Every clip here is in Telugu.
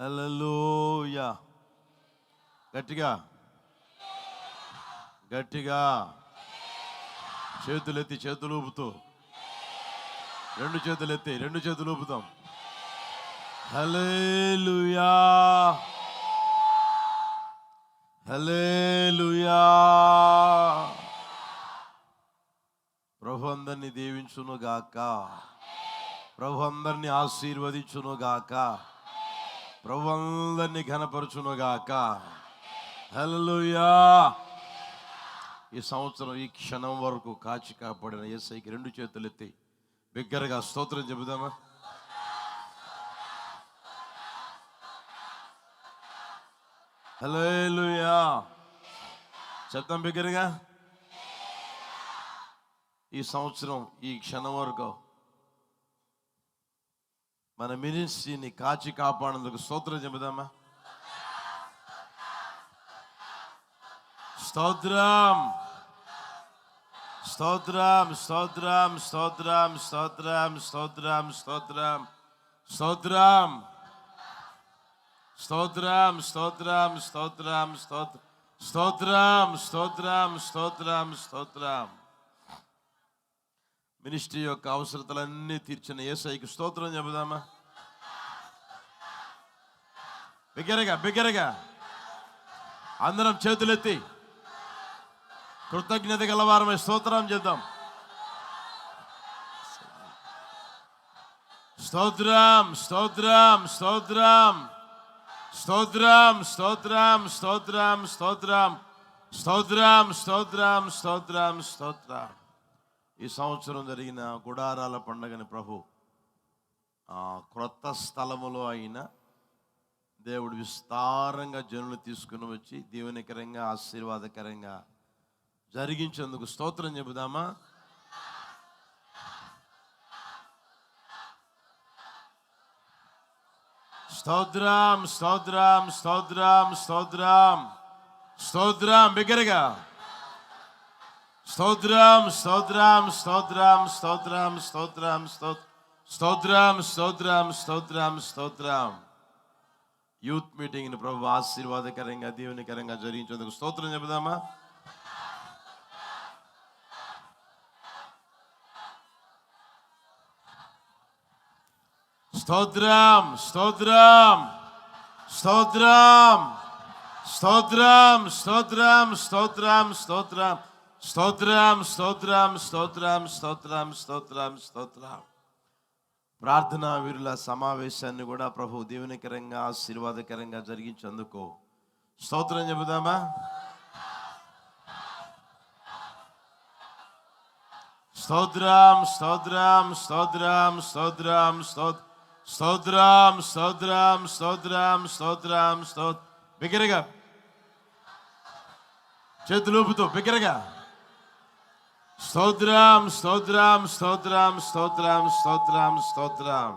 హల్లెలూయా. గట్టిగా గట్టిగా చేతులెత్తి చేతులు ఊపుతూ, రెండు చేతులు ఊపుతాం. హల్లెలూయా హల్లెలూయా. ప్రభు అందరిని దీవించును గాక, ప్రభు అందరిని ఆశీర్వదించును గాక, ప్రభు అందరిని ఘనపరచును గాక. హల్లెలూయా. ఈ సంవత్సరం ఈ క్షణం వరకు కాచి కాపాడిన యేసయ్యకి రెండు చేతులు ఎత్తి బిగ్గరగా స్తోత్రం చెబుదామా? హల్లెలూయా చెప్తాం బిగ్గరగా. ఈ సంవత్సరం ఈ క్షణం వరకు మన మినిస్ట్రీని కాచి కాపాడేందుకు స్తోత్రం చెబుదామా? స్తోత్రం స్తోత్రం స్తోత్రం స్తోత్రం స్తోత్రం స్తోత్రం స్తోత్రం స్తోత్రం స్తోత్రం స్తోత్రం స్తోత్రం స్తోత్రం స్తోత్రం స్తోత్రం స్తోత్రం. మినిస్ట్రీ యొక్క అవసరతలన్నీ తీర్చిన యేసయ్యకి స్తోత్రం చెబుదామా? బిగ్గరగా అందరం చేతులెత్తి కృతజ్ఞత గలవారమై స్తోత్రం చేద్దాం. స్తోత్రం స్తోత్రం స్తోత్రం స్తోత్రం స్తోత్రం స్తోత్రం స్తోత్రం స్తోత్రం స్తోత్రం స్తోత్రం స్తోత్రం. ఈ సంవత్సరం జరిగిన గుడారాల పండుగని ప్రభు క్రొత్త స్థలములో అయిన దేవుడు విస్తారంగా జనులు తీసుకుని వచ్చి దీవెనకరంగా ఆశీర్వాదకరంగా జరిగించేందుకు స్తోత్రం చెబుదామా? స్తోత్రం స్తోత్రం స్తోత్రం స్తోత్రం స్తోత్రం. బిగ్గరగా స్తోత్రం స్తోత్రం స్తోత్రం స్తోత్రం స్తోత్రం స్తోత్రం స్తోత్రం స్తోత్రం స్తోత్రం. యూత్ మీటింగ్ని ప్రభు ఆశీర్వాదకరంగా దీవెనకరంగా జరిగించేందుకు స్తోత్రం చెబుదామా? స్తోత్రం స్తోత్రం స్తోత్రం స్తోత్రం స్తోత్రం స్తోత్రం స్తోత్రం స్తోత్రం స్తోత్రం స్తోత్రం స్తోత్రం స్తోత్రం స్తోత్రం. ప్రార్థనా వీరుల సమావేశాన్ని కూడా ప్రభు దీవెనకరంగా ఆశీర్వాదకరంగా జరిగించేందుకు స్తోత్రం చెబుదామా? స్తోత్రం స్తోత్రం స్తోత్రం స్తోత్రం స్తోత్రం స్తోత్రం స్తోత్రం స్తోత్రం స్తోత్రం. బిగ్గరగా చేతులు ఊపుతూ బిగ్గరగా స్తోత్రం స్తోత్రం స్తోత్రం స్తోత్రం స్తోత్రం స్తోత్రం.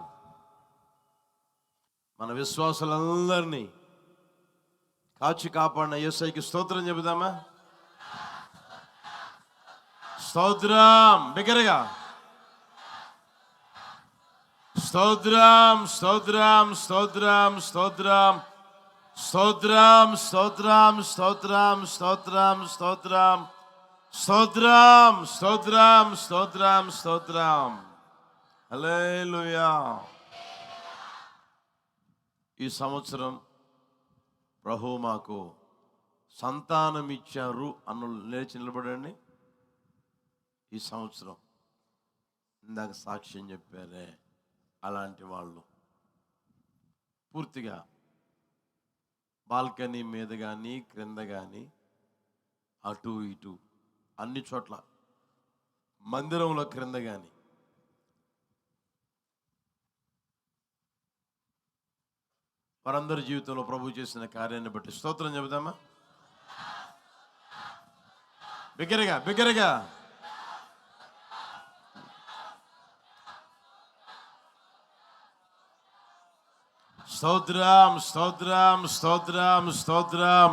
మన విశ్వాసులందరినీ కాచి కాపాడిన యేసయ్యకి స్తోత్రం చెబుదామా? స్తోత్రం బిగ్గరగా స్తోత్రం స్తోత్రం స్తోత్రం స్తోత్రం స్తోత్రం స్తోత్రం స్తోత్రం స్తోత్రం స్తోత్రం స్తోత్రం స్తోత్రం స్తోత్రం స్తోత్రం. హల్లెలూయా. ఈ సంవత్సరం ప్రభు మాకు సంతానం ఇచ్చారు అన్న లేచి నిలబడండి. ఈ సంవత్సరం ఇందాక సాక్ష్యం చెప్పారే అలాంటి వాళ్ళు పూర్తిగా బాల్కనీ మీద కానీ క్రింద కానీ అటు ఇటు అన్ని చోట్ల మందిరంలో క్రింద కానీ వారందరి జీవితంలో ప్రభు చేసిన కార్యాన్ని బట్టి స్తోత్రం చెబుదామా? బిగ్గరగా స్తోత్రం స్తోత్రం స్తోత్రం స్తోత్రం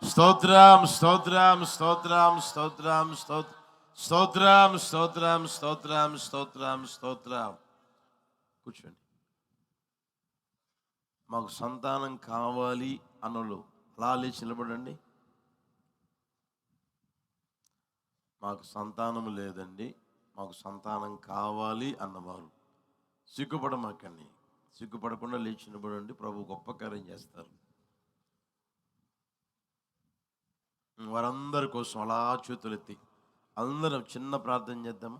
స్తోత్రం స్తోత్రం స్తోత్రం స్తోత్రం స్తోత్రం స్తోత్రం స్తోత్రం స్తోత్రం స్తోత్రం. కూర్చోండి. మాకు సంతానం కావాలి అన్నోళ్ళు అలా లేచి నిలబడండి. మాకు సంతానం లేదండి, మాకు సంతానం కావాలి అన్నవారు సిగ్గుపడమాకండి. సిగ్గుపడకుండా లేచి నిలబడండి. ప్రభు గొప్ప కార్యం చేస్తారు. వారందరి కోసం అలా చేతులెత్తి అందరం చిన్న ప్రార్థన చేద్దాం.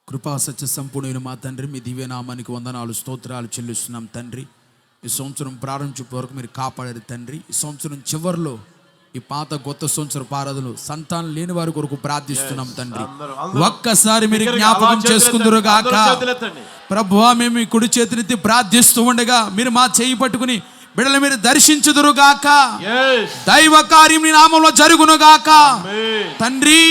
కృపా సత్య సంపూర్ణమైన మా తండ్రి, మీ దివ్యనామానికి వందనాలు స్తోత్రాలు చెల్లిస్తున్నాం తండ్రి. ఈ సంవత్సరం ప్రారంభించే వరకు మీరు కాపాడారు తండ్రి. ఈ సంవత్సరం చివరిలో ఈ పాత కొత్త సంవత్సర ఆరాధనలు సంతానం లేని వారి కొరకు ప్రార్థిస్తున్నాం తండ్రి. ఒక్కసారి మీరు జ్ఞాపకం చేసుకుందురు గాక. ప్రభువా, మేము ఈ కుడి చేతినెత్తి ప్రార్థిస్తూ ఉండగా మీరు మా చేయి పట్టుకుని బిడ్డల మీరు దర్శించుదురు గాక. దైవ కార్యం నీ నామంలో జరుగును గాక. తండ్రి,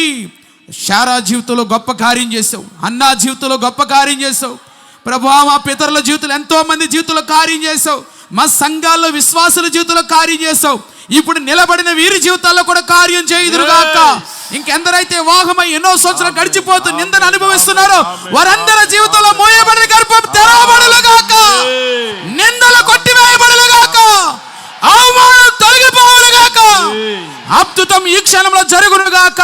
శారా జీవితంలో గొప్ప కార్యం చేసావు, అన్నా జీవితంలో గొప్ప కార్యం చేసావు. ప్రభువా, మా పితరుల జీవితంలో ఎంతో మంది జీవితంలో కార్యం చేసావు. మా సంఘాల్లో విశ్వాసుల జీవితంలో కార్యం చేసావు. ఇప్పుడు నిలబడిన వీరి జీవితాల్లో కూడా కార్యం చేయుదురుగాక. ఇంకెందరైతే వాహమై ఎన్నో సంవత్సరాలు గడిచిపోతూ నిందను అనుభవిస్తున్నారో వారందరి జీవితంలో మోయబడిన గర్భం తెరవబడులుగాక. నిందలు కొట్టివేయబడులుగాక. అవమానం తొలగిపోవులుగాక. అద్భుతం ఈ క్షణంలో జరుగునుగాక.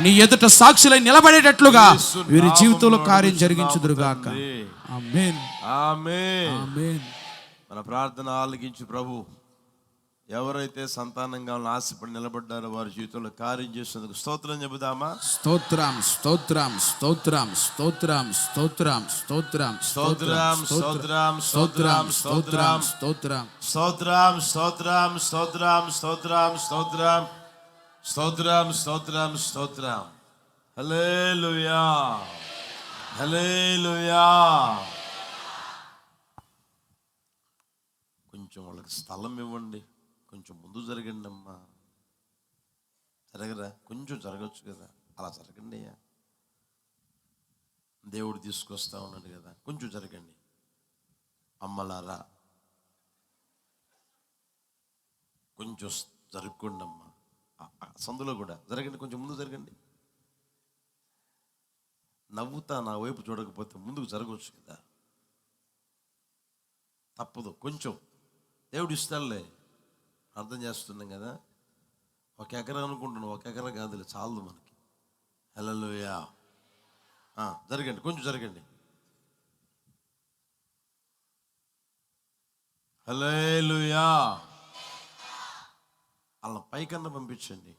నీ ఎదుట సాక్షులై నిలబడేటట్లుగా వీరి జీవితంలో కార్యం జరిగించుదురుగాక. ఆమేన్, ఆమేన్, ఆమేన్. మన ప్రార్థన ఆలకించి ప్రభు ఎవరైతే సంతానం కావాలని ఆశపడి నిలబడ్డారో వారి జీవితంలో కార్యం చేసేందుకు స్తోత్రం చెబుదామా? స్తోత్రం, స్తోత్రం, స్తోత్రం, స్తోత్రం, స్తోత్రం, స్తోత్రం, స్తోత్రం, స్తోత్రం, స్తోత్రం, స్తోత్రం, స్తోత్రం, స్తోత్రం, స్తోత్రం, స్తోత్రం, స్తోత్రం, స్తోత్రం, స్తోత్రం, స్తోత్రం, స్తోత్రం. హల్లెలూయా, హల్లెలూయా. కొంచెం వాళ్ళకి స్థలం ఇవ్వండి. కొంచెం ముందు జరగండి అమ్మా. జరగరా? కొంచెం జరగచ్చు కదా, అలా జరగండి అయ్యా. దేవుడు తీసుకొస్తా ఉన్నాడు కదా, కొంచెం జరగండి. అమ్మలారా కొంచెం జరుపుకోండి అమ్మా. సందులో కూడా జరగండి, కొంచెం ముందు జరగండి. నవ్వుతా నా వైపు చూడకపోతే ముందుకు జరగవచ్చు కదా, తప్పదు. కొంచెం దేవుడు ఇస్తాడులే. అర్థం చేస్తున్నాం కదా. 1 ఎకరా అనుకుంటున్నాం, 1 ఎకరా కాదులే, చాలదు మనకి. హల్లెలూయా. జరగండి, కొంచెం జరగండి. హల్లెలూయా. అలా పైకన్నా పంపించండి.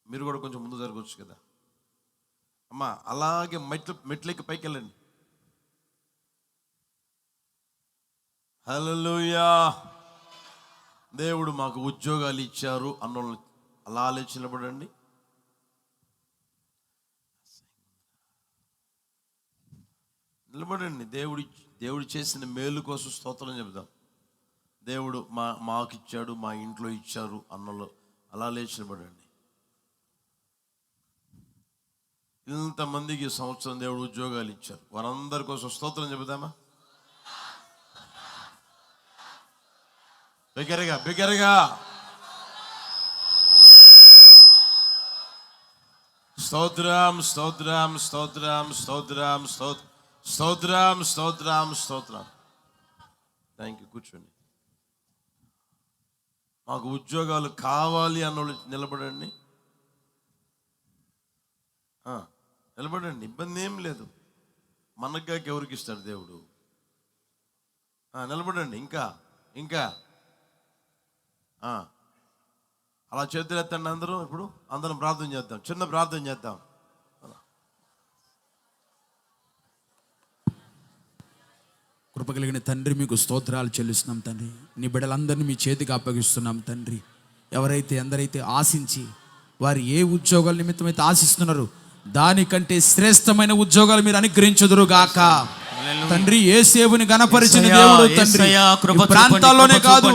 మీరు కూడా కొంచెం ముందు జరగవచ్చు కదా అమ్మా. అలాగే మెట్లెక్కి పైకి వెళ్ళండి. హల్లెలూయా. దేవుడు మాకు ఉద్యోగాలు ఇచ్చారు అన్నోళ్ళు అలా లేచి నిలబడండి. నిలబడండి. దేవుడు చేసిన మేలు కోసం స్తోత్రం చెబుదాం. దేవుడు మాకు ఇచ్చాడు, మా ఇంట్లో ఇచ్చారు అన్నోళ్ళు అలా లేచి నిలబడండి. ఇంతమందికి ఈ సంవత్సరం దేవుడు ఉద్యోగాలు ఇచ్చారు, వారందరి కోసం స్తోత్రం చెబుదామా? బిగ్గరగా, బిగ్గరగా. స్తోత్రం, స్తోత్రం, స్తోత్రం, స్తోత్రం, స్తోత్రం, స్తోత్రం, స్తోత్రం. Thank you. కూర్చోండి. మాకు ఉద్యోగాలు కావాలి అన్నోళ్ళు నిలబడండి. నిలబడండి, ఇబ్బంది ఏం లేదు. మనకి ఎవరికి ఇస్తాడు దేవుడు? నిలబడండి. ఇంకా ఇంకా అలా చేతులు ఎత్తండి అందరూ. ఇప్పుడు అందరం ప్రార్థన చేద్దాం, చిన్న ప్రార్థన చేద్దాం. కృప కలిగిన తండ్రి, మీకు స్తోత్రాలు చెల్లిస్తున్నాం తండ్రి. నీ బిడ్డలందరినీ మీ చేతికి అప్పగిస్తున్నాం తండ్రి. ఎందరైతే ఆశించి వారు ఏ ఉద్యోగాల నిమిత్తమైతే ఆశిస్తున్నారో దానికంటే శ్రేష్టమైన ఉద్యోగాలు మీరు అనుగ్రహించుదురు గాక. తండ్రి, యేసేవుని గణపరిచిన దేవుడు తండ్రి, ప్రాంతాల్లోనే కాదు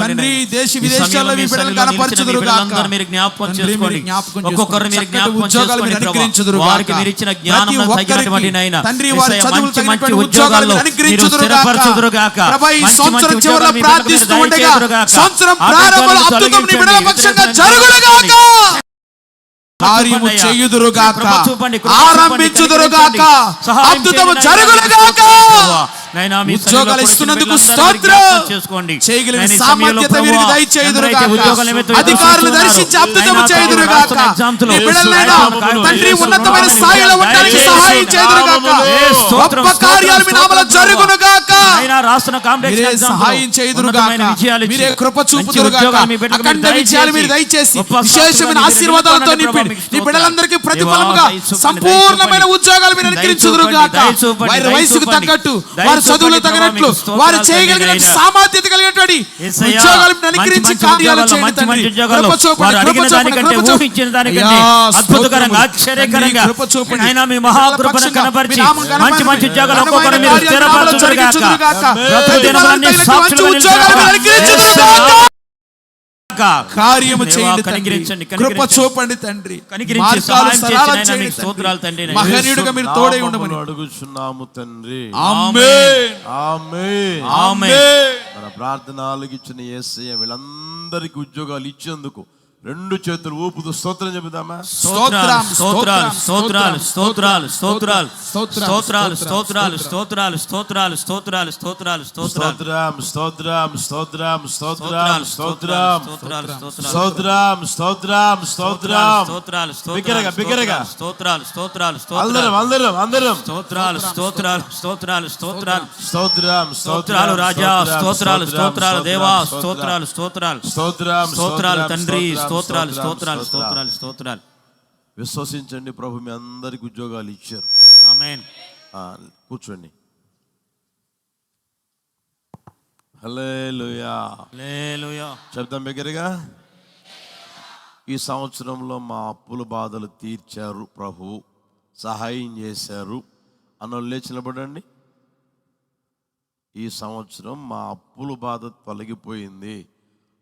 తండ్రి, దేశ విదేశాల్లో మీ బిడ్డలను గణపరచుదురు గాక. మీరు జ్ఞాపకం చేసుకోండి. ఒక్కొక్కరు మీరు జ్ఞాపకం చేసుకోండి. వారికి మీరు ఇచ్చిన జ్ఞానం తగినటువంటి నైనా తండ్రి, వారి చదువులు తగినటువంటి ఉద్యోగాలు మీరు అనుగ్రహించుదురు గాక. ప్రభు, ఈ సంవత్సరం చివరిలో ప్రార్థిస్తూ ఉండగా సంవత్సరం ప్రారంభంలో అద్భుతం నీ బిడ్డల పక్షంగా జరుగును గాక. కార్యము చేయుదురుగాక, కృప చూపండి, ఆరంభించుదురుగాక, అద్భుతము జరుగునుగాక. నైనా మీ ఉద్యోగాలు ఇస్తున్నందుకు సన్నిధిలో స్తోత్రం. చేసుకోండి. చేయగలిగిన నైనా ఈ సామర్థ్యత సమయంలో వీరికి ప్రభువా, దయచేయుదురుగాక. ఎవరైతే ఉద్యోగాల నిమిత్తం అధికారులు ఎదురు దర్శించి చూస్తున్నారో, అద్భుతము నైనా చేయుదురుగాక. రాష్ట్ర ఎగ్జామ్స్లో నీ బిడ్డలనైనా తండ్రి ఉన్నతమైన స్థాయిలో ఉండడానికి సహాయం చేయుదురుగాక. గొప్ప కార్యాలు మీ నామములో జరుగునుగాక. నైనా రాష్ట్ర కాంప్లెక్స్ మీరే ఎగ్జామ్స్లో సహాయం చేయుదురుగాక. ఉన్నతమైన విజయాలు ఇచ్చి, మీరే కృప మంచి చూపుదురుగాక. ఉద్యోగాలు మీ బిడ్డలకు అఖండ మీరు విజయాలు మీరు దయచేసి, దయచేసి గొప్ప విశేషమైన సాక్షులుగా ఆశీర్వాదాలతో మీరు నింపి మీకు నీ బిడ్డలందరికీ ప్రతిఫలముగా దేవా, దయచూపండి, సంపూర్ణమైన దయచూపండి. ఉద్యోగాలు మీరు అనుగ్రహించుదురుగాక. దయచూపండి, వారి దయచూపండి, వయసుకు తగ్గట్టు, దయచూపండి, వారి చదువులు దయచూపండి, తగినట్లు, స్తోత్రాలు వారు తండ్రి, చేయగలిగిన నైనా. సామర్థ్యత కలిగినటువంటి యేసయ్యా, ఉద్యోగాలు అనుగ్రహించి మంచి కార్యాలు ఉద్యోగాల్లో, చేయండి మంచి తండ్రి. ఉద్యోగాల్లో కృప చూపండి, వారు కృప అడిగిన చూపండి, దానికంటే, కృప చూపండి. ఊహించిన దానికంటే అయ్యా, అద్భుతకరంగా, స్తోత్రములు. ఆశ్చర్యకరంగా, కృప చూపండి. నైనా మీ మహాకృపను పక్షంగా కనపరిచి మీ నామం మంచి మంచి ఉద్యోగాలు ఘనమైన ఒక్కొక్కరు మీరు కార్యాలు స్థిరపరచుదురుగాక. జరిగించుదురుగాక. బ్రతుకు దినములన్నీ మంచి సాక్షులుగా ఉద్యోగాలు మీరు అనుగ్రహించుదురుగాక. కార్యము దేవా, చేయండి కనికరించండి, తండ్రి. కృప కనికరించండి. చూపండి తండ్రి. కనికరించి మార్గాలు సహాయం సరళం చేసి నైనా చేయండి మీకు స్తోత్రాలు తండ్రి. తండ్రి. మహనీయుడిగా మీరు తోడై ఉండమని నామములో అడుగుచున్నాము తండ్రి. ఆమేన్. ఆమేన్. ఆమేన్. మన ప్రార్థన ఆలకించిన యేసయ్య వీళ్ళందరికీ ఉద్యోగాలు ఇచ్చేందుకు రెండు చేతులు ఊపుతూ స్తోత్రం చెబుదామా? స్తోత్రాలు స్తోత్రాలు స్తోత్రాలు స్తోత్రాలు స్తోత్రాలు స్తోత్రాలు స్తోత్రాలు స్తోత్రాలు స్తోత్రాలు స్తోత్రాలు స్తోత్రాలు స్తోత్రాలు స్తోత్రం స్తోత్రం స్తోత్రం స్తోత్రం స్తోత్రం స్తోత్రం స్తోత్రం స్తోత్రం బిగ్గరగా బిగ్గరగా స్తోత్రాలు స్తోత్రాలు అందరం అందరం అందరం స్తోత్రాలు స్తోత్రాలు స్తోత్రాలు స్తోత్రాలు స్తోత్రం స్తోత్రాలు రాజా, స్తోత్రాలు స్తోత్రాలు దేవా, స్తోత్రాలు స్తోత్రాలు స్తోత్రం స్తోత్రాలు తండ్రి, స్తోత్రాలు స్తోత్రాలు స్తోత్రాలు స్తోత్రాలు. విశ్వసించండి, ప్రభు మీ అందరికి ఉద్యోగాలు ఇచ్చారు. ఆమేన్. కూర్చోండి. హల్లెలూయా హల్లెలూయా. చెప్తాం బిగ్గరగా. ఈ సంవత్సరంలో మా అప్పుల బాధలు తీర్చారు ప్రభు, సహాయం చేశారు అన్న లేచి నిలబడండి. ఈ సంవత్సరం మా అప్పుల బాధ తొలగిపోయింది,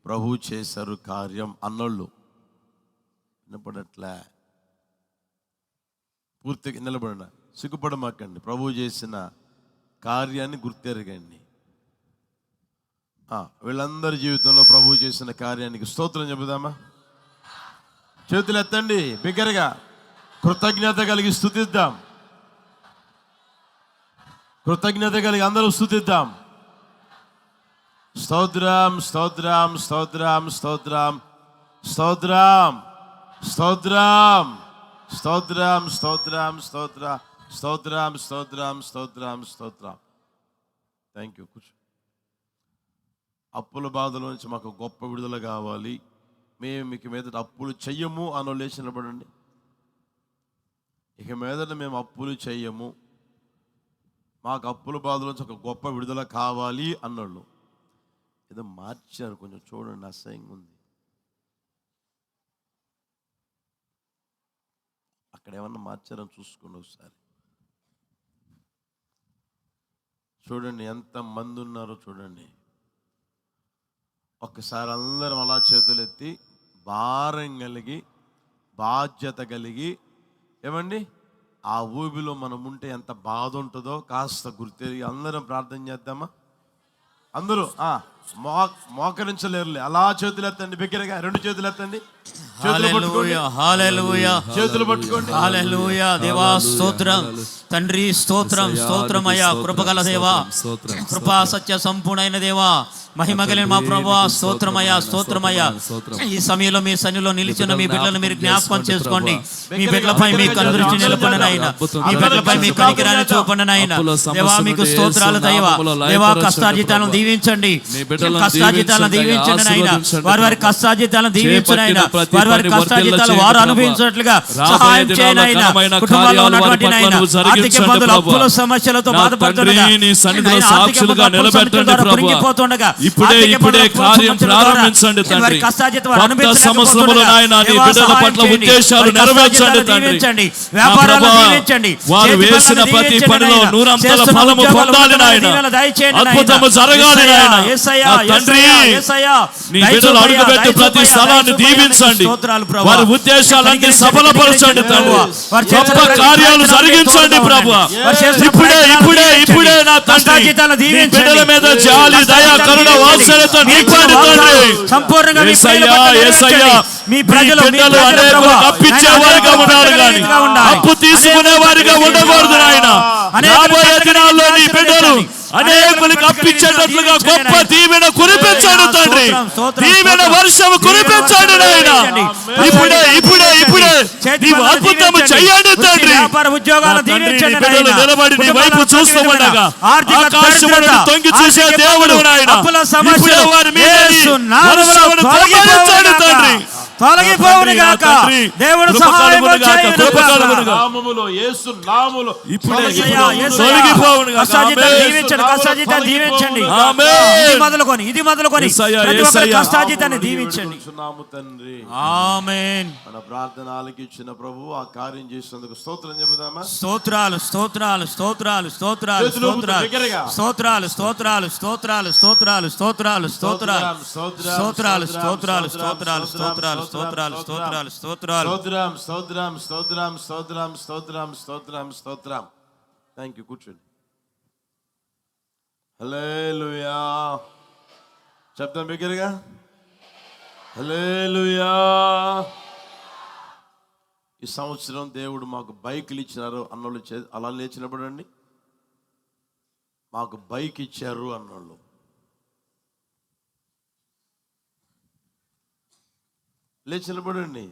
ప్రభు చేశారు కార్యం అన్నోళ్ళు వినపడట్లే. పూర్తిగా నిలబడిన సిగ్గుపడమాకండి, ప్రభు చేసిన కార్యాన్ని గుర్తెరగండి. వీళ్ళందరి జీవితంలో ప్రభు చేసిన కార్యానికి స్తోత్రం చెబుదామా? చేతులు ఎత్తండి బిగ్గరగా, కృతజ్ఞత కలిగి స్తుతిద్దాం. కృతజ్ఞత కలిగి అందరూ స్తుతిద్దాం. స్తోత్రం స్తోత్రం స్తోత్రం స్తోత్రం స్తోత్రం స్తోత్రం స్తోత్రం స్తోత్రం స్తోత్రం స్తోత్రం స్తోత్రం స్తోత్రం స్తోత్రం. Thank you. కూర్చో. అప్పుల బాధల నుంచి మాకు గొప్ప విడుదల కావాలి, మేము ఇక మీదట అప్పులు చెయ్యము అని లేచి నిలబడండి. ఇక మీదట మేము అప్పులు చెయ్యము, మాకు అప్పుల బాధల నుంచి ఒక గొప్ప విడుదల కావాలి అన్నోళ్ళు. ఏదో మార్చారు, కొంచెం చూడండి, అసహ్యంగా ఉంది. అక్కడ ఏమన్నా మార్చారని చూసుకోండి ఒకసారి. చూడండి ఎంత మంది ఉన్నారో చూడండి. ఒక్కసారి అందరం అలా చేతులు ఎత్తి భారం కలిగి బాధ్యత కలిగి ఏమండి ఆ ఊబిలో మనం ఉంటే ఎంత బాధ ఉంటుందో కాస్త గుర్తెరిగి అందరం ప్రార్థన చేద్దామా? అందరూ మోకరించలేరులే, అలా చేతులు ఎత్తండి బిగ్గరగా, రెండు చేతులు ఎత్తండి, చేతులు పట్టుకోండి. హల్లెలూయా. దేవా స్తోత్రం తండ్రి, స్తోత్రం స్తోత్రమయ్యా, కృపగల దేవా, కృపా సత్య సంపూర్ణైన దేవా, మహిమ కలిగిన మా ప్రభువా, స్తోత్రమయ్యా స్తోత్రమయ్యా. ఈ సమయంలో మీ సన్నిధిలో నిలిచిన మీ బిడ్డలను మీరు జ్ఞాపకం చేసుకోండి. మీ బిడ్డలపై మీ కనుదృష్టి నిలపండి నాయన, మీ బిడ్డలపై మీ కనికరాన్ని చూపండి నాయన. దేవా మీకు స్తోత్రాలు దైవా. దేవా కష్టార్జితాలను దీవించండి, కష్టార్జితాలను దీవించండి నాయన. వారి వారి కష్టార్జితాలను దీవించండి నాయన. వారి వారి కష్టార్జితాలు వారు అనుభవించినట్లుగా సహాయం చేయండి నాయన. కుటుంబంలో ఉన్నటువంటి నాయన ఆర్థిక ఇబ్బందులు, అప్పుల సమస్యలతో బాధపడుతుండగా, సాక్షులుగా నిలబెట్టండి ప్రభు. ఇప్పుడే కార్యం ప్రారంభించండి తండ్రి. కొత్త సంవత్సరంలో నాయన నీ బిడ్డల పట్ల ఉద్దేశాలు నెరవేర్చండి తండ్రి. వారు వేసిన ప్రతి పనిలో నూరంతల ఫలము పొందాలి నాయన, అద్భుతము జరగాలి నాయన. నా తండ్రి నీ బిడ్డలు అడుగుపెట్టే ప్రతి స్థలాన్ని దీవించండి, వారి ఉద్దేశాలన్నీ సఫలపరచండి తండ్రి, గొప్ప కార్యాలు జరిగించండి ప్రభువా. ఇప్పుడే ఇప్పుడే ఇప్పుడే నా తండ్రి నీ బిడ్డల మీద జాలి, దయ, కరుణ, వాత్సల్యత నింపండి తండ్రి. సంపూర్ణంగా యేసయ్యా యేసయ్యా మీ బిడ్డలు అనేకులకు అప్పిచ్చే వారిగా ఉండాలి కానీ అప్పు తీసుకునే వారిగా ఉండకూడదు నాయన. రాబోయే దినాల్లో నీ బిడ్డలు అనేకులకు అప్పించేటట్లుగా గొప్ప దీవెన కురిపించండి తండ్రి, దీవెన వర్షం కురిపించండి నాయన. ఇప్పుడే ఇప్పుడే ఇప్పుడే నీవు అద్భుతము చెయ్యండి తండ్రి. బిడ్డలు నిలబడి నీ వైపు చూస్తూ ఉండగా ఆకాశమును తొంగి చూసే దేవుడు నాయన, ఇప్పుడే వారి మీద వర్షమును కురిపించండి తండ్రి. తొలగిపోవును గాక, దేవుడు సహాయం చేయును గాక. నామములో యేసు నామములో ఇప్పుడే తొలగిపోవును గాక. కష్టాజీతాన్ని దీవించండి. ఇది మొదలుకొని ప్రతి ఒక్కరి కష్టాజీతాన్ని దీవించండి. తండ్రి ఆమేన్. మన ప్రార్థన ఆలకించిన ప్రభు ఆ కార్యం చేసినందుకు స్తోత్రం చెబుదామా? స్తోత్రాలు స్తోత్రాలు స్తోత్రాలు స్తోత్రాలు స్తోత్రాలు స్తోత్రాలు స్తోత్రాలు స్తోత్రాలు స్తోత్రాలు స్తోత్రాలు స్తోత్రాలు స్తోత్రాలు స్తోత్రాలు స్తోత్రాలు స్తోత్రాలు స్తోత్రాలు స్తోత్రాలు స్తోత్రాలు స్తోత్రం స్తోత్రం స్తోత్రం స్తోత్రం స్తోత్రం స్తోత్రం స్తోత్రం. Thank you. కూర్చోండి. హల్లెలూయా చెప్తాం బిగ్గరగా. హల్లెలూయా. ఈ సంవత్సరం దేవుడు మాకు బైకులు ఇచ్చినారు అన్నోళ్ళు అలా లేచినప్పుడండి, మాకు బైక్ ఇచ్చారు అన్నోళ్ళు లేచినప్పుడండి.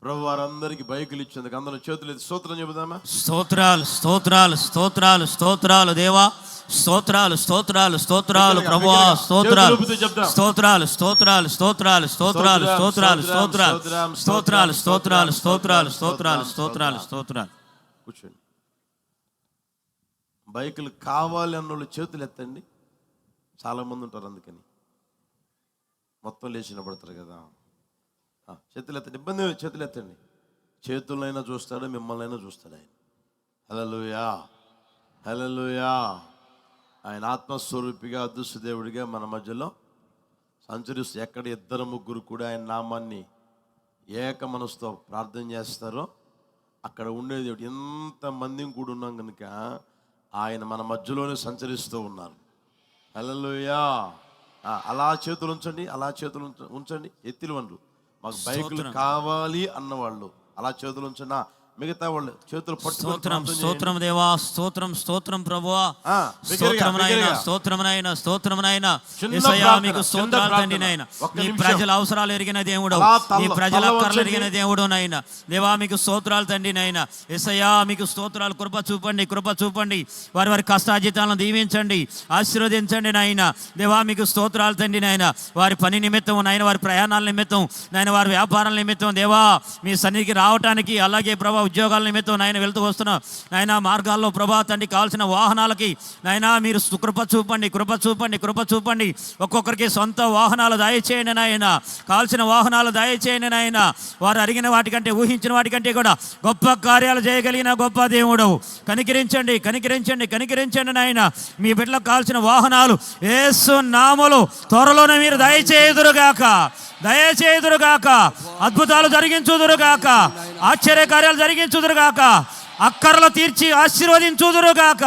ప్రభు వారందరికి బైకులు ఇచ్చేందుకు అందరూ చేతులు ఎత్తి స్తోత్రం చెబుదామా? స్తోత్రాలు స్తోత్రాలు స్తోత్రాలు స్తోత్రాలు దేవా, స్తోత్రాలు స్తోత్రాలు స్తోత్రాలు ప్రభువా, స్తోత్రాలు స్తోత్రాలు స్తోత్రాలు స్తోత్రాలు స్తోత్రాలు స్తోత్రాలు స్తోత్రాలు స్తోత్రాలు స్తోత్రాలు స్తోత్రాలు స్తోత్రాలు స్తోత్రాలు స్తోత్రాలు. కూర్చోండి. బైకులు కావాలి అన్నోళ్ళు చేతులు ఎత్తండి. చాలామంది ఉంటారు, అందుకని మొత్తం లేచిన పడతారు కదా. చేతులు ఎత్తండి, ఇబ్బంది చేతులు ఎత్తండి. చేతులైనా చూస్తాడు, మిమ్మల్నైనా చూస్తాడు ఆయన. హల్లెలూయా హల్లెలూయా. ఆయన ఆత్మస్వరూపిగా అదృశ్య దేవుడిగా మన మధ్యలో సంచరిస్తూ ఎక్కడ ఇద్దరు ముగ్గురు కూడా ఆయన నామాన్ని ఏక మనసుతో ప్రార్థన చేస్తారో అక్కడ ఉండేది దేవుడు. ఎంతమంది కూడా ఉన్నాం కనుక ఆయన మన మధ్యలోనే సంచరిస్తూ ఉన్నారు. హల్లెలూయా. అలా చేతులు ఉంచండి, అలా చేతులు ఉంచండి. ఎత్తిలు వండ్రు మాకు బైకులు కావాలి అన్నవాళ్ళు అలా చేతులు ఉంచండి. మిగతా వాళ్ళు చేతులు స్తోత్రం స్తోత్రం దేవా, స్తోత్రం స్తోత్రం ప్రభువా, స్తోత్రమునైనా స్తోత్రమునైనా స్తోత్రమునైనా. యేసయ్యా మీకు స్తోత్రాలు తండ్రి నాయన. నీ ప్రజల అవసరాలు ఎరిగిన దేవుడు, నీ ప్రజల అక్కర్లు ఎరిగిన దేవుడు నాయన. దేవా మీకు స్తోత్రాలు తండ్రి నాయన. యేసయ్యా మీకు స్తోత్రాలు. కృప చూపండి, కృప చూపండి. వారి వారి కష్టార్జితాలను దీవించండి, ఆశీర్వదించండి నాయన. దేవా మీకు స్తోత్రాలు తండ్రి నాయన. వారి పని నిమిత్తం నాయన, వారి ప్రయాణాల నిమిత్తం నాయన, వారి వ్యాపారాల నిమిత్తం దేవా మీ సన్నిధికి రావటానికి, అలాగే ప్రభా ఉద్యోగాల నిమిత్తం నాయన వెళ్తూ వస్తున్న నాయన మార్గాల్లో ప్రభా తండ్రి కావాల్సిన వాహనాలకి నాయన మీరు కృప చూపండి, కృప చూపండి, కృప చూపండి. ఒక్కొక్కరికి సొంత వాహనాలు దయచేయండి నాయన, కావాల్సిన వాహనాలు దయచేయండి నాయన. వారు అడిగిన వాటికంటే, ఊహించిన వాటికంటే కూడా గొప్ప కార్యాలు చేయగలిగిన గొప్ప దేవుడు. కనికరించండి, కనికరించండి, కనికరించండి నాయన. మీ బిడ్డలకు కావాల్సిన వాహనాలు యేసు నామములో త్వరలోనే మీరు దయచేయుదురుగాక, దయచేయుదురుగాక. అద్భుతాలు జరిగించుదురుగాక, ఆశ్చర్య కార్యాలు జరిగించుదురుగాక, అక్కర్లు తీర్చి ఆశీర్వదించుదురుగాక.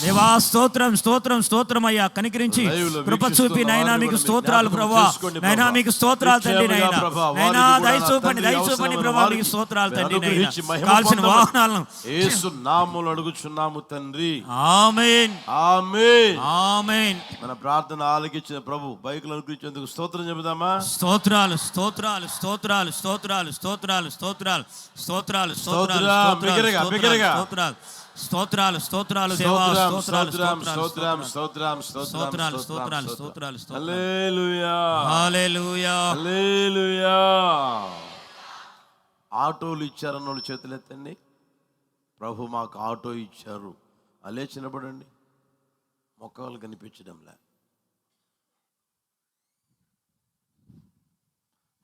దేవా స్తోత్రం స్తోత్రం స్తోత్రం అయ్యా. కనికరించి కృప చూపి నైనా మీకు స్తోత్రాలు ప్రభువా, నైనా మీకు స్తోత్రాలు తండ్రి నైనా. నైనా దయ చూపండి, దయ చూపండి ప్రభా, మీకు స్తోత్రాలు తండ్రి నైనా. కావాల్సిన వాహనాలను యేసు నామములో అడుగుచున్నాము తండ్రి. ఆమేన్ ఆమేన్ ఆమేన్. మన ప్రార్థన ఆలకించిన ప్రభు బైకులు అనుగ్రహించేందుకు స్తోత్రం చెబుదామా? స్తోత్రాలు స్తోత్రాలు స్తోత్రాలు స్తోత్రాలు స్తోత్రాలు స్తోత్రాలు స్తోత్రాలు స్తోత్రాలు స్తోత్రాలు స్తోత్రాలు స్తోత్రాలు దేవా, స్తోత్రాలు స్తోత్రం స్తోత్రం స్తోత్రాలు స్తోత్రాలు స్తోత్రాలు. హల్లెలూయా హల్లెలూయా హల్లెలూయా. ఆటోలు ఇచ్చారన్న వాళ్ళు చేతులు ఎత్తండి. ప్రభు మాకు ఆటో ఇచ్చారు అలే చిన్నపడండి. మొక్కలు కనిపించడంలే.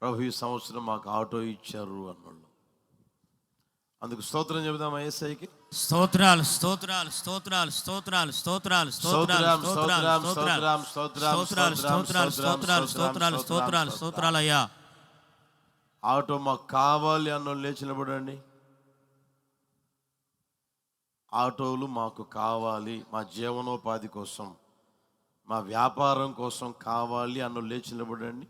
ప్రభు ఈ సంవత్సరం మాకు ఆటో ఇచ్చారు అన్నోళ్ళు అందుకు స్తోత్రం చెబుదామా యేసయ్యకి? స్తోత్రాలు స్తోత్రాలు స్తోత్రాలు స్తోత్రాలు స్తోత్రాలు స్తోత్రాలు స్తోత్రాలు స్తోత్రాలు స్తోత్రాలు స్తోత్రాలు స్తోత్రాలు స్తోత్రాలు స్తోత్రాలు స్తోత్రాలయ్యా. ఆటో మాకు కావాలి అన్నోళ్ళు లేచి నిలబడండి. ఆటోలు మాకు కావాలి, మా జీవనోపాధి కోసం, మా వ్యాపారం కోసం కావాలి అన్నోళ్ళు లేచి నిలబడండి.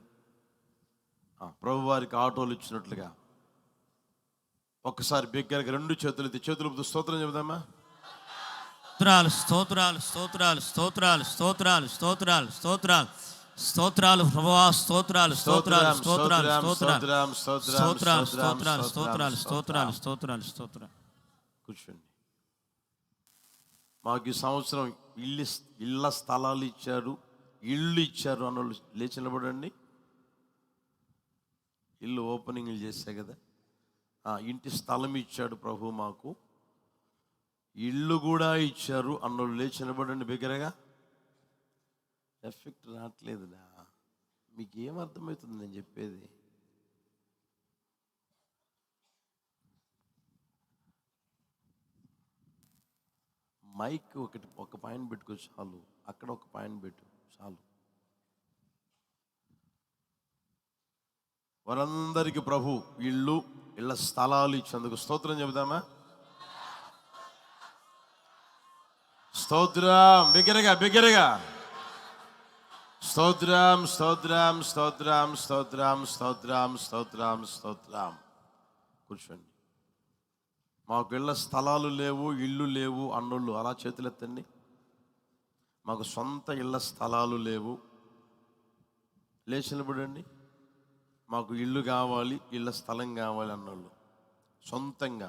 ప్రభు వారికి ఆటోలు ఇచ్చినట్లుగా ఒక్కసారి బిగ్గరగా రెండు చేతులు ఎత్తి చేతులు స్తోత్రం చెబుదామా? స్తోత్రాలు స్తోత్రాలు స్తోత్రాలు స్తోత్రాలు స్తోత్రాలు స్తోత్రాలు స్తోత్రాలు స్తోత్రాలు ప్రభువా, స్తోత్రాలు స్తోత్రాలు స్తోత్రాలు స్తోత్రాలు స్తోత్రాలు స్తోత్రాలు స్తోత్రాలు స్తోత్రాలు స్తోత్రాలు స్తోత్రాలు. కూర్చోండి. మాకు ఈ సంవత్సరం ఇళ్ళ స్థలాలు ఇచ్చారు, ఇళ్ళు ఇచ్చారు అన్నోళ్ళు లేచి నిలబడండి. ఇల్లు ఓపెనింగ్లు చేసే కదా, ఇంటి స్థలం ఇచ్చాడు ప్రభు, మాకు ఇల్లు కూడా ఇచ్చారు అన్నోళ్ళు లేచి నిలబడండి బిగ్గరగా. ఎఫెక్ట్ రావట్లేదురా, మీకు ఏమర్థమవుతుంది నేను చెప్పేది? మైక్ ఒక పాయింట్ పెట్టుకో చాలు, అక్కడ ఒక పాయింట్ పెట్టు చాలు. వారందరికీ ప్రభు ఇళ్ళ స్థలాలు ఇచ్చేందుకు స్తోత్రం చెబుదామా? స్తోత్రం బిగ్గరగా బిగ్గరగా. స్తోత్రం స్తోత్రం స్తోత్రం స్తోత్రం స్తోత్రం స్తోత్రం స్తోత్రం. కూర్చోండి. మాకు ఇళ్ళ స్థలాలు లేవు, ఇళ్ళు లేవు అన్నోళ్ళు అలా చేతులెత్తండి. మాకు సొంత ఇళ్ళ స్థలాలు లేవు లేచి నిలబడండి. మాకు ఇల్లు కావాలి, ఇళ్ళ స్థలం కావాలి అన్నోళ్ళు సొంతంగా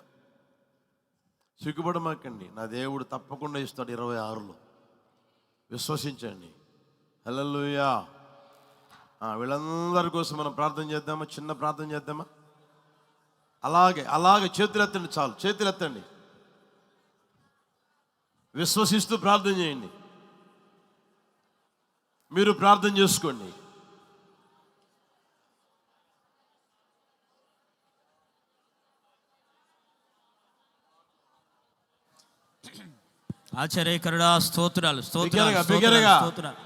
సిగ్గుపడమాకండి. నా దేవుడు తప్పకుండా ఇస్తాడు 26లో, విశ్వసించండి. హల్లెలూయా. వీళ్ళందరి కోసం మనం ప్రార్థన చేద్దామా? చిన్న ప్రార్థన చేద్దామా? అలాగే చేతులెత్తండి చాలు, చేతులెత్తండి. విశ్వసిస్తూ ప్రార్థన చేయండి. మీరు ప్రార్థన చేసుకోండి. ఆశ్చర్యకరుడా స్తోత్రాలు స్తోత్రాలు బిగ్గరగా. స్తోత్రాలు.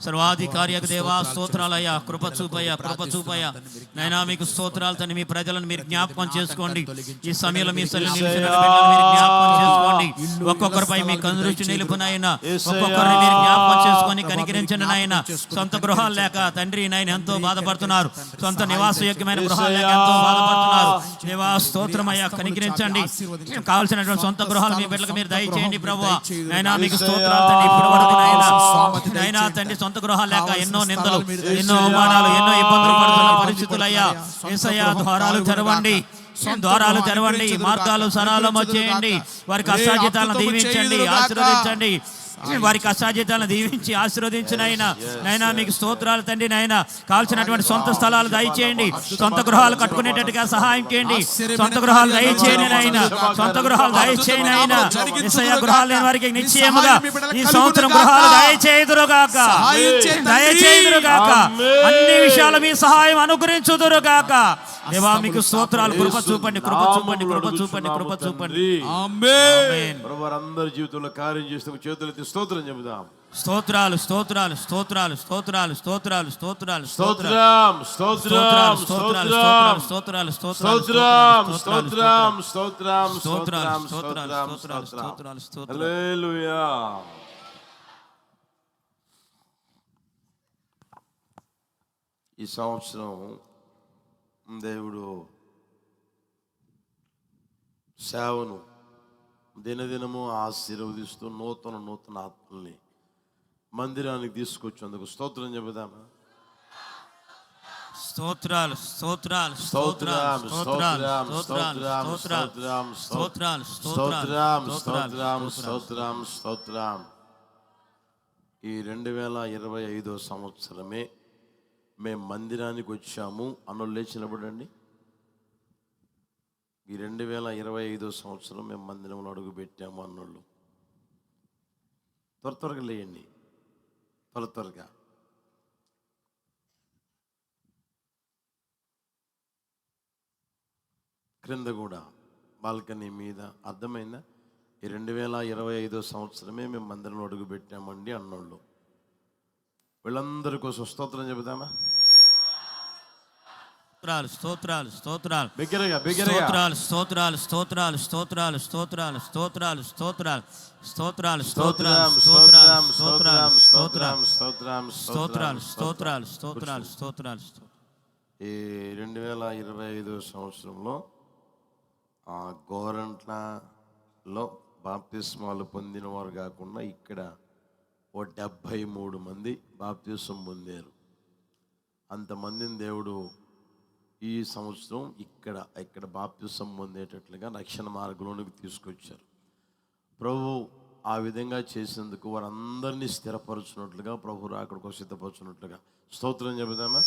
సర్వాధికారి దేవా స్తోత్రాలయ్యా, కృప చూపయ్యా నైనా మీకు స్తోత్రాలు తండ్రి. మీ ప్రజలను మీరు జ్ఞాపకం చేసుకోండి. ఈ సమయంలో మీ సన్నిధిలో నిలిచిన బిడ్డలను మీరు జ్ఞాపకం చేసుకోండి. ఒక్కొక్కరిపై మీ కనుదృష్టి నిలుపునైనా, ఒక్కొక్కరిని మీరు జ్ఞాపకం చేసుకొని కనికరించండి నాయన. సొంత గృహాలు లేక తండ్రి నాయన ఎంతో బాధపడుతున్నారు, సొంత నివాస యోగ్యమైన గృహాలు లేక ఎంతో బాధపడుతున్నారు. దేవా స్తోత్రమయ్యా, కనికరించండి. కావాల్సినటువంటి సొంత గృహాలు మీ బిడ్డలకు మీరు దయచేయండి ప్రభువా. నైనా మీకు స్తోత్రాలు తండ్రి. ఇప్పుడు వరకు నైనా తండ్రి సొంత గృహాలు లేక ఎన్నో నిందలు, ఎన్నో అవమానాలు, ఎన్నో ఇబ్బందులు పడుతున్న పరిస్థితులు అయ్యా. యేసయ్యా ద్వారాలు తెరవండి, ద్వారాలు తెరవండి, మార్గాలు సరళం చేయండి. వారికి అసాధ్యతలను దీవించండి, ఆశీర్వదించండి. వారికి అసాధ్యతలను దీవించి ఆశీర్వదించినైనా నైనా మీకు స్తోత్రాలు తండ్రి. నైనా కాల్చినటువంటి సొంత స్థలాలు దయచేయండి, సొంత గృహాలు కట్టుకునేటట్టుగా సహాయం చేయండి. సొంత గృహాలు దయచేయండి నైనా, సొంత గృహాలు దయచేయండి నైనా. యేసయ్యా గృహాలు లేని వారికి నిశ్చయముగా ఈ సంవత్సరం గృహాలు దయచేయుదురుగాక, దయచేయుదురుగాక. అన్ని విషయాల మీ సహాయం అనుగ్రహించుదురుగాక. దేవా మీకు స్తోత్రాలు. కృప చూపండి, కృప చూపండి, కృప చూపండి, కృప చూపండి. ఆమేన్. వారందరి జీవితంలో కార్యం చేస్తూ చేతులెత్తి స్తోత్రం చెబుదాం. స్తోత్రాలు స్తోత్రాలు స్తోత్రాలు స్తోత్రాలు స్తోత్రాలు స్తోత్రాలు స్తోత్రం స్తోత్రం స్తోత్రం స్తోత్రాలు స్తోత్రం స్తోత్రం స్తోత్రం స్తోత్రాలు స్తోత్రం స్తోత్రాలు స్తోత్రాలు. హల్లెలూయా. ఈ సంవత్సరం దేవుడు సేవను దినదినము ఆశీర్వదిస్తూ నూతన ఆత్మల్ని మందిరానికి తీసుకొచ్చేందుకు స్తోత్రం చెబుదామా? స్తోత్రాలు స్తోత్రాలు స్తోత్రం స్తోత్రం స్తోత్రం స్తోత్రాలు స్తోత్రం స్తోత్రం స్తోత్రం స్తోత్రం. ఈ 2025 సంవత్సరమే మేము మందిరానికి వచ్చాము అన్నోళ్ళు లేచి నిలబడండి. ఈ 2025 సంవత్సరం మేము మందిరంలో అడుగు పెట్టాము అన్నోళ్ళు త్వరగా లేయండి, త్వరగా. క్రింద కూడా బాల్కనీ మీద. అర్థమైందా? ఈ 2025 సంవత్సరమే మేము మందిరంలో అడుగు పెట్టామండి అన్నోళ్ళు వీళ్ళందరి కోసం స్తోత్రం చెబుదామా? స్తోత్రాలు స్తోత్రాలు బిగ్గరగా స్తోత్రాలు స్తోత్రాలు స్తోత్రాలు స్తోత్రాలు స్తోత్రాలు స్తోత్రాలు స్తోత్రాలు స్తోత్రాలు స్తోత్రాలు స్తోత్రాలు స్తోత్రాలు స్తోత్రాలు స్తోత్రాలు స్తోత్రాలు స్తోత్రాలు స్తోత్రాలు. ఈ 2025 సంవత్సరంలో ఆ గోరంట్లలో బాప్తిస్మాలు పొందిన వారు కాకుండా ఇక్కడ 73 మంది బాప్తిస్మం పొందారు. అంతమందిని దేవుడు ఈ సంవత్సరం ఇక్కడ బాప్తిస్మం పొందేటట్లుగా రక్షణ మార్గంలోనికి తీసుకొచ్చారు. ప్రభు ఆ విధంగా చేసేందుకు వారందరినీ స్థిరపరచున్నట్లుగా, ప్రభు అక్కడికి సిద్ధపరచున్నట్లుగా స్తోత్రం చెబుదామా?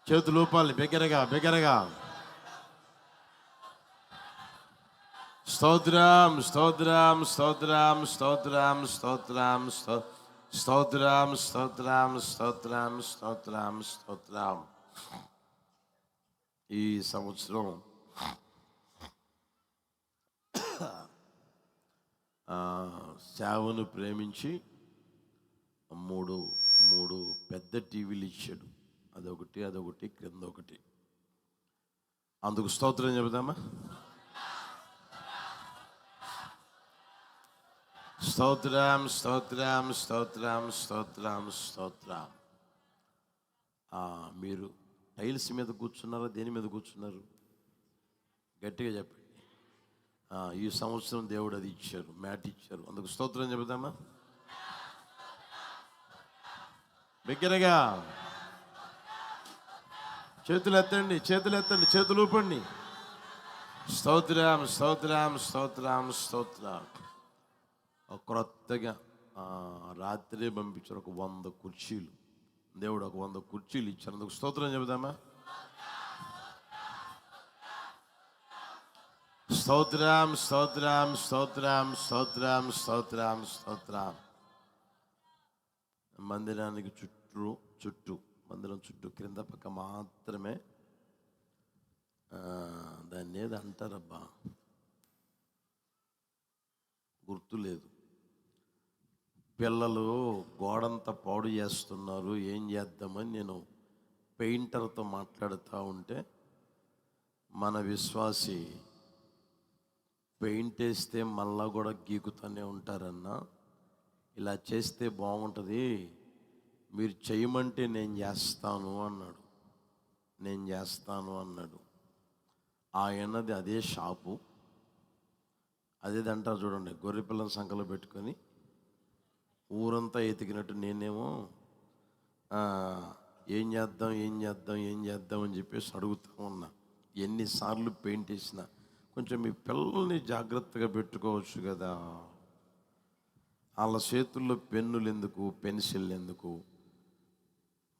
చేతులు ఊపాలి బిగ్గరగా. స్తోత్రం స్తోత్రం స్తోత్రం స్తోత్రం స్తోత్రం స్తోత్రం స్తోత్రం స్తోత్రం స్తోత్రం స్తోత్రం. ఈ సంవత్సరం సేవను ప్రేమించి మూడు పెద్ద టీవీలు ఇచ్చాడు. అదొకటి క్రింద ఒకటి. అందుకు స్తోత్రం చెబుదామా? స్తోత్రం స్తోత్రం స్తోత్రం స్తోత్రం స్తోత్రం. మీరు టైల్స్ మీద కూర్చున్నారా? దేని మీద కూర్చున్నారు? గట్టిగా చెప్పండి. ఈ సంవత్సరం దేవుడు అది ఇచ్చారు, మ్యాట్ ఇచ్చారు. అందుకు స్తోత్రం చెబుదామా? బిగ్గరగా చేతులు ఎత్తండి, చేతులు ఊపండి. స్తోత్రం స్తోత్రం స్తోత్రం స్తోత్రం. క్రొత్తగా రాత్రి పంపించారు 100 కుర్చీలు. దేవుడు 100 కుర్చీలు ఇచ్చారు. అందుకు స్తోత్రం చెబుదామా? స్తోత్రం స్తోత్రం స్తోత్రం స్తోత్రం స్తోత్రం స్తోత్రం. మందిరానికి మందిరం చుట్టూ క్రింద పక్క మాత్రమే దాన్ని ఏది అంటారబ్బా, గుర్తులేదు. పిల్లలు గోడంతా పాడు చేస్తున్నారు, ఏం చేద్దామని నేను పెయింటర్తో మాట్లాడుతూ ఉంటే, మన విశ్వాసి పెయింట్ వేస్తే మళ్ళా కూడా గీకుతూనే ఉంటారన్నా, ఇలా చేస్తే బాగుంటుంది, మీరు చేయమంటే నేను చేస్తాను అన్నాడు. ఆయనది అదే షాపు, అదేదంటారు చూడండి, గొర్రె పిల్లని సంకలో పెట్టుకొని ఊరంతా ఎతికినట్టు నేనేమో ఏం చేద్దాం అని చెప్పేసి అడుగుతూ ఉన్నా. ఎన్నిసార్లు పెయింట్ వేసినా కొంచెం మీ పిల్లల్ని జాగ్రత్తగా పెట్టుకోవచ్చు కదా. వాళ్ళ చేతుల్లో పెన్నులు ఎందుకు, పెన్సిల్ ఎందుకు?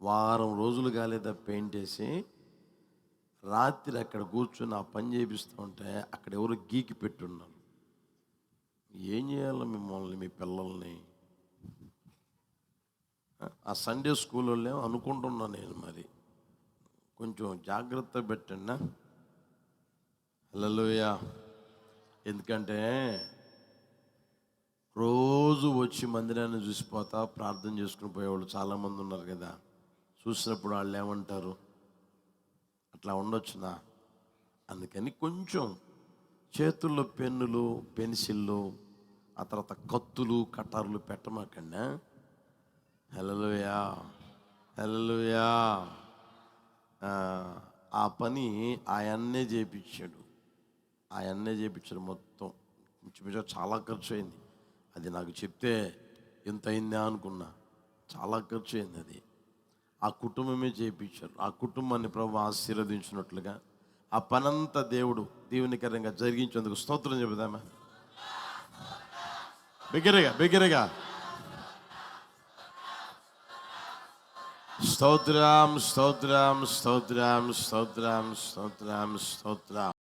వారం రోజులు కాలేదా పెయింట్ వేసి, రాత్రి అక్కడ కూర్చొని ఆ పని చేపిస్తూ ఉంటే అక్కడ ఎవరు గీకి పెట్టున్నారు. ఏం చేయాలో మిమ్మల్ని, మీ పిల్లల్ని? ఆ సండే స్కూల్ వాళ్ళే అనుకుంటున్నా నేను, మరి కొంచెం జాగ్రత్త పెట్టండి. హల్లెలూయా. ఎందుకంటే రోజు వచ్చి మందిరాన్ని చూసిపోతా ప్రార్థన చేసుకుని పోయేవాళ్ళు చాలామంది ఉన్నారు కదా. చూసినప్పుడు వాళ్ళు ఏమంటారు, అట్లా ఉండొచ్చునా? అందుకని కొంచెం చేతుల్లో పెన్నులు, పెన్సిళ్ళు, ఆ తర్వాత కత్తులు, కటార్లు పెట్టమాకండి. హల్లెలూయా హల్లెలూయా. ఆ పని ఆయన్నే చేయించాడు మొత్తం. చాలా ఖర్చు అయింది. అది నాకు చెప్తే ఎంత అయిందా అనుకున్నా. చాలా ఖర్చు అయింది అది. ఆ కుటుంబమే చేయించారు. ఆ కుటుంబాన్ని ప్రభు ఆశీర్వదించినట్లుగా ఆ పనంతా దేవుడు దీవెనకరంగా జరిగించేందుకు స్తోత్రం చెబుదామా? బిగ్గరగా స్తోత్రం స్తోత్రం స్తోత్రం స్తోత్రం స్తోత్రం స్తోత్రం.